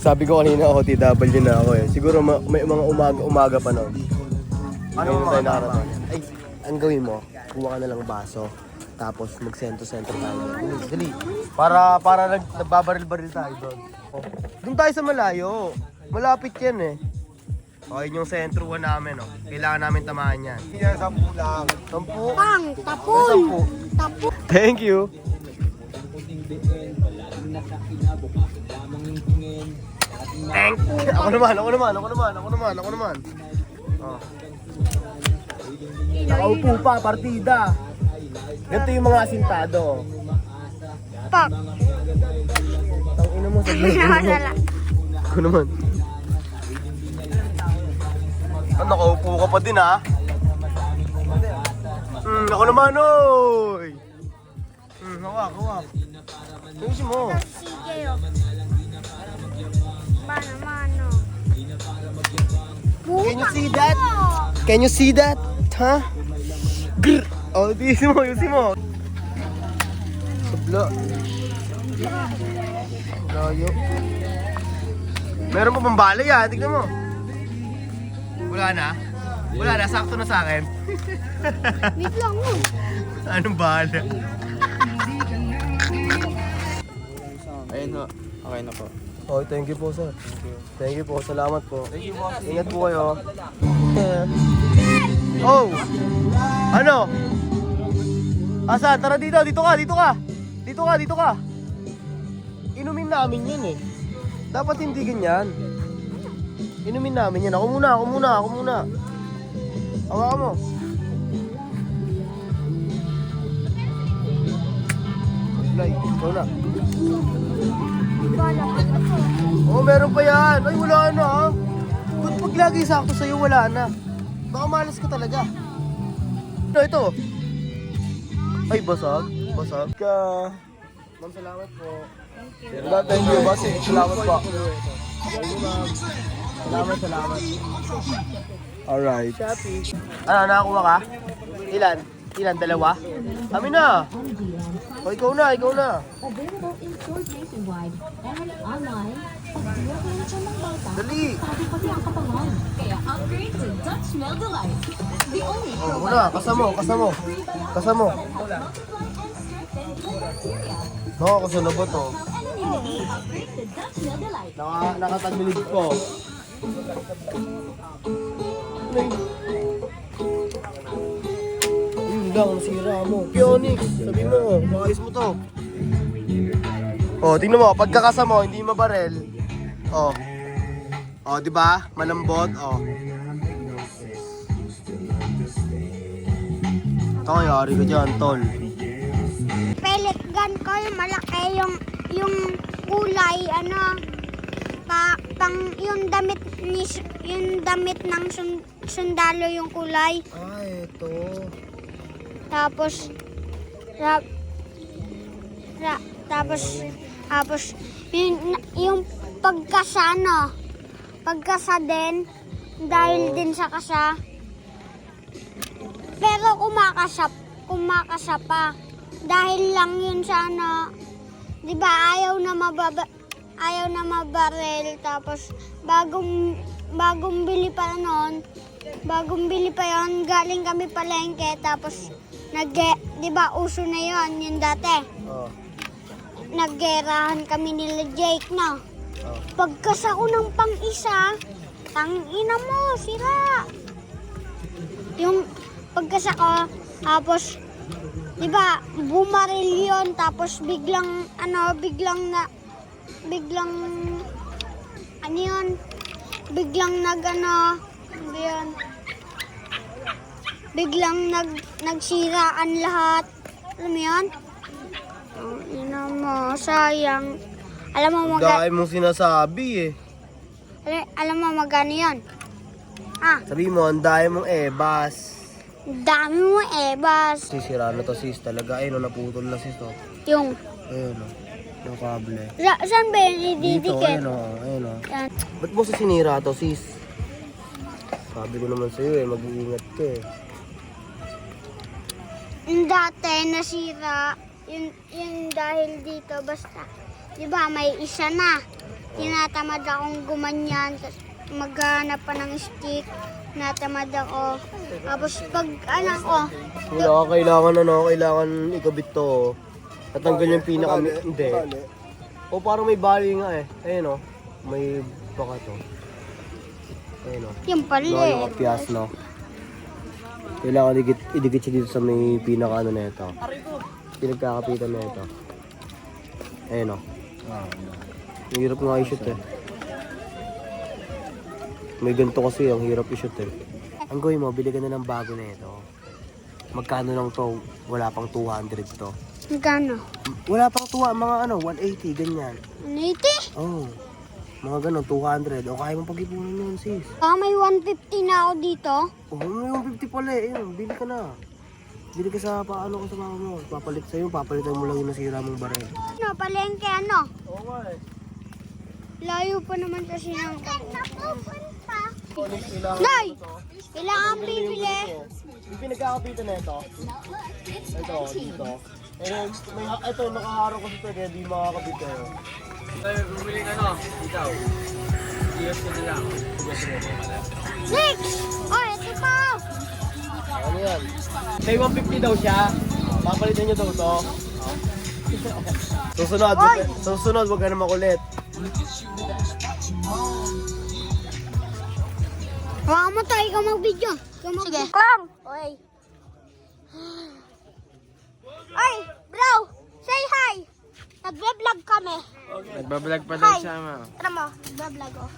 Sabi ko kanina OTW na ako eh. Siguro may mga umaga pa noon. Ano mga tama? Ay, ang gawin mo, kuha ka na lang baso. Tapos mag-sento-sento tayo. Dali. Para nagbabaril-baril tayo doon. Oh. Doon tayo sa malayo. Malapit yan eh. Okay, yung sentruhan namin, oh. Kailangan namin tamaan yan. Yan, 10 lang. 10? Pang, tapon. 10. Tapon. Thank you. Ako naman. Oh. Nakaupo pa, partida. Ganito yung mga asintado. Pak. Tangina mo, sabihin mo. Wala. Ako naman. Nakaupo ka pa din, ha? Ako naman, oy! Hawak. Ayusin mo. Sige, oh. Paano, mano? Can you see that? Can you see that? Ha? Grr! Oh, ayusin mo. Sabla. Layo. Meron pa bang bala yan? Tignan mo. Wala na, sakto na sa akin. Wait lang, oh. Anong bala? Ayun ho. Okay na po. Oh, thank you po, sir. Thank you po, salamat po. Thank you, boss. Ingat po kayo. Oh! Ano? Asa, tara dito ka. Inumin namin yun eh. Dapat hindi ganyan. Inumin namin yan. Ako muna. Hawakan mo. Fly, ikaw na. Bala ka na to. Oh, meron pa yan. Ay, wala na ah. Ba't pag lagi sakto sa'yo, wala na? Baka malas ka talaga. Ito. Ay, basag ka. Ma'am, salamat po. Thank you, boss. Salamat po. Salamat. Alright. Ano, nakakuha ka? Ilan? Dalawa? Amin na. O, ikaw na. Available in stores nationwide and online. Pagbuhay siya ng bata, Dali. pati pati ang katawan. Kaya upgrade to Dutch Mill Delight. The only O, muna. Kasamo. Nakakasana ba to? upgrade to Dutch Mill Delight. Nakatagilid po. Ayun lang, nasira mo. Pionix, sabi mo, maayos mo to. Oh, tingnan mo, pagkakasa mo, hindi mabarel. Oh. Oh, di ba? Malambot, oh. Ito kayari ka dyan, tol. Pellet gun ko, yung malaki, yung kulay, yung damit ng sundalo yung kulay. Ah, ito. Tapos yung pagkasa din, dahil din sa kasa. Pero kumakasa pa. Dahil lang yun sa di ba ayaw na mabarel, tapos bagong bili pa yon, galing kami palengke, tapos di ba uso na yon yun dati. Oh. Naggerahan kami nila Jake, no? Oh. Pagkasa ko ng pang-isa, tangina mo, sira. Yung pagkasa ko, tapos di ba bumaril yun, tapos biglang nagsiraan lahat. Alam mo yun? Ang ina mo, sayang. Alam mo Dahil mong sinasabi eh. alam mo magkano yun? Sabi mo, ang dahil mong ebas. Dami mo ebas. Sisira na to sis talaga. Ayun, naputol na sis oh. Yung, Ayun oh. Yung kable. saan ba yun Dito, ididikit? ayun oh. Ayun oh. Yan. Ba't mo sa sinira to sis? Sabi ko naman sa'yo eh, mag-iingat ka eh. Yung dati nasira, yung dahil dito basta. Di ba may isa na. tinatamad akong gumanyan, tas maghanap pa ng stick, tinatamad ako. Tapos pag ano ko, Kailangan ikabit to. Tatanggal yung pinaka... Hindi. O parang may bali nga eh. Ayun o. May baka to. Ayun o. yung No, pala yung kapyas, no? Kailangan idikit siya dito sa may pinaka ano na ito. Pinagkakapitan na ito. Ayun o. Ang hirap nga i-shoot eh. May ganito kasi, ang hirap i-shoot eh. Ang gawin mo, bili ka na ng bago na ito. Magkano lang to? Wala pang 200 to. magkano? Wala pang tuwa, mga 180, ganyan. 180? Oo. Mga ganun, 200. O kaya mong pag-ipunan yun, sis. May 150 na ako dito. Oo, may 150 pala eh. Ayun, bili ka na. Bili ka sa paano ko sa mama mo. Papalit sa'yo, papalitan mo lang yung nasira mong baril. Ano, palengke ano? Oo nga eh. Layo pa naman kasi ng Nay! Kailangan bibili. Yung pinagkakapitan na ito. Ito, dito. Ito, nakaharap ko sa kaya di makakapit kayo. Bumili ka no? Ikaw. Iyos ko nila. Next! Oh, ito pa! Ano yan? May 150 daw siya. Papalitan niyo daw to. Susunod, wag ka na makulit. Baka mo tayo ka mag-video. Sige. Klang! Oy. Oy, bro! Say hi! Nagbe-vlog kami. Nagbablog pa daw Hi. siya, ma. Tara mo, nagbe-vlog oh.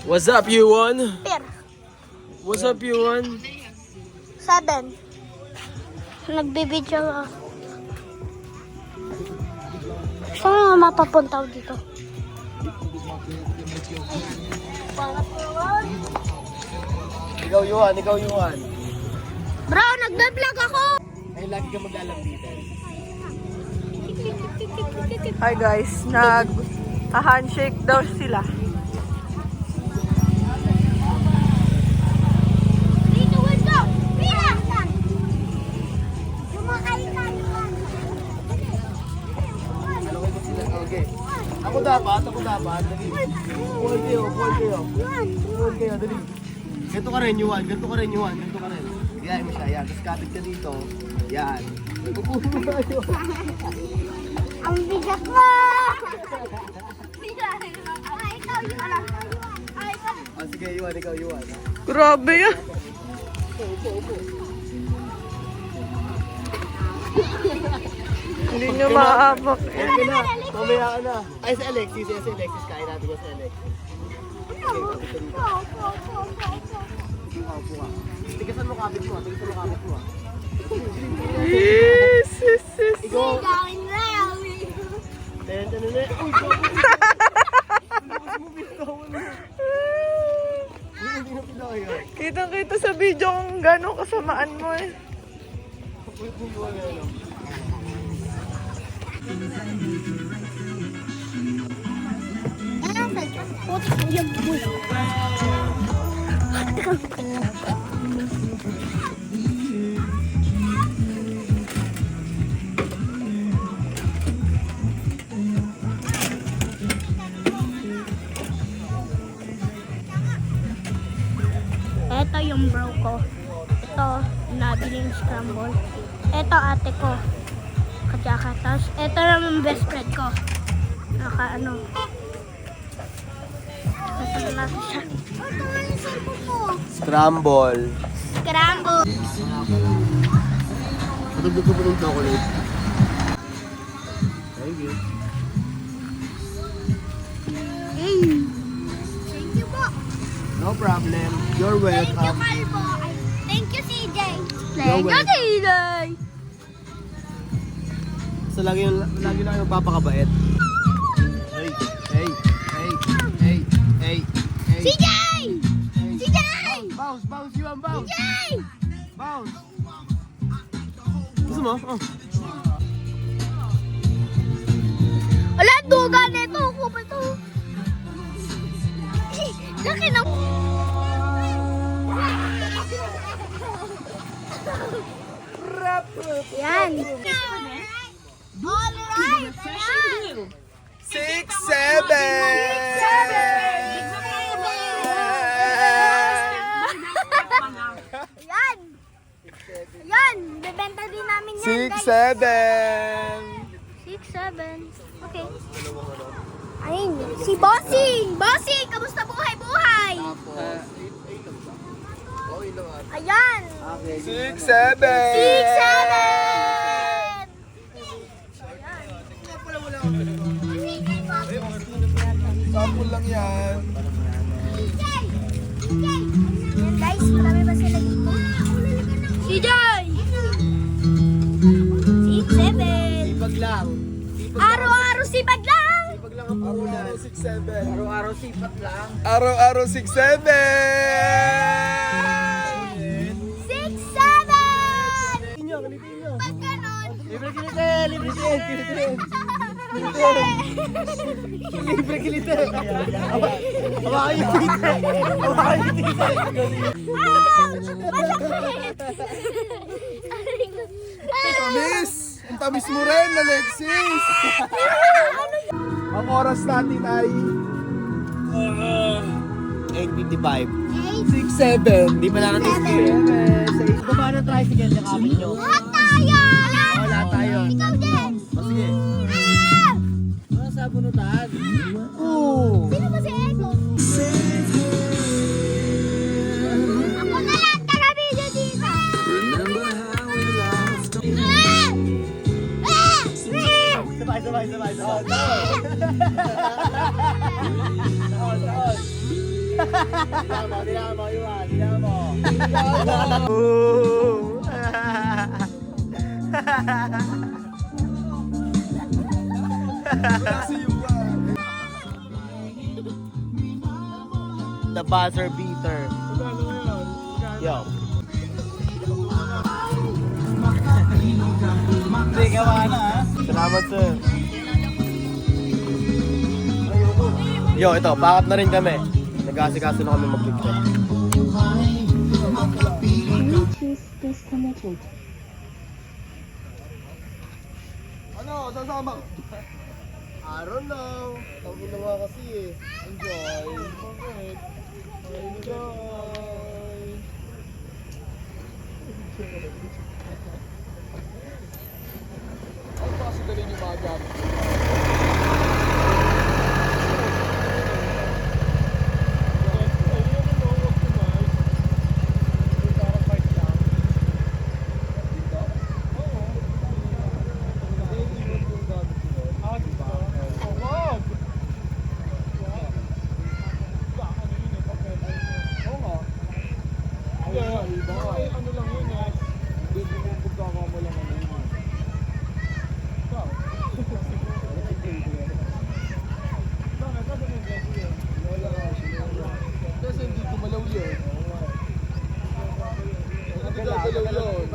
What's up, Yuan? Peer. What's up, Yuan? 7. Nagbe-video ako. Saan nga mapapunta ako dito? Ikaw Yuan. Bro, nagbe-vlog ako! Ay, lagi ka mag-alambitan. Hi guys, nag-handshake daw sila. Dito, window! Pila! Lumakain ka, Okay. Ako dapat. Dali. Pull kayo, dali. Ganito ka rin, Yuan. Ganito ka rin. Iyahin mo siya, yan. Tapos kapit ka dito. Yan. Upuhin mo tayo. ang bigat mo! Ikaw, Yuan. Sige, Yuan, ikaw, Yuan. Grabe yan. Hindi nyo maaabak. Okay na. Mamaya ka na. Ay, si Alexis. Kain natin ko si Alexis. Upo ka. Tigasan mo kapit mo. Yes. Ikaw. Gawin na yan. Uy, hindi na pinayo. Kitang-kita sa video kung gano'ng kasamaan mo eh. Ito yung bro ko. Ito, nabiling scramble. Ito ate ko. Katsaka. Tapos, ito naman best friend ko. Ito na siya. Ito nga yung cellphone ko. Scramble. Scramble. Matagdag ko po ng chocolate. Thank you. Thank you po. No problem. You're Thank you, welcome. Kalbo. Thank you, CJ. Thank you, CJ. So lagi lang yung papakabait. Hey. CJ! CJ! Bounce, Yuan, bounce. CJ! Bounce. Gusto mo? Oh. Wala, duga nito. Kupa ito. Laki na. Yan. Alright. Yan. Yan! Yan! Bebenta din namin yan, 6, guys. 7. 6, 7. Okay. Ayun, si Bossing! Bossing! Kamusta buhay-buhay? Ayan! 6, 7. 6, 7! Sample lang yan. Ayan guys, marami ba sila dito? Si Joy! 6, 7. Sipag lang. Araw-araw sipag lang! Sipag lang ang puhunan. 6, 7. Araw-araw sipat lang. Araw-araw 6, 7. 6, 7! Pag ganon, Libre kilite! Libre kilite! Libre kilite! Hawakan yung kilite! Hawakan yung kilite! Miss! Ang tamis mo rin, Alexis! Ang oras natin ay 8:55. 6, 7. Hindi pa narating sa baba ng tricycle na kapit nyo. lahat tayo! Wala tayo. Ikaw din! O sige. Ah! Ano sa bunutan? Sino ba si Ego? Ako na lang, taga-video dito! Sabay. Dinamo. The buzzer beater. Yo. Hindi ka na. Salamat, sir. Yo, ito, pakat na rin kami. Nag-asikaso na kami mag-picture. Ano, sasama ko? I don't know. Tawag na nga kasi eh. Enjoy. Bakit? Enjoy. Ano pa kasi galing yung mga gamit? Kasi hindi ko malaw yun. Hindi ko gagalaw yun.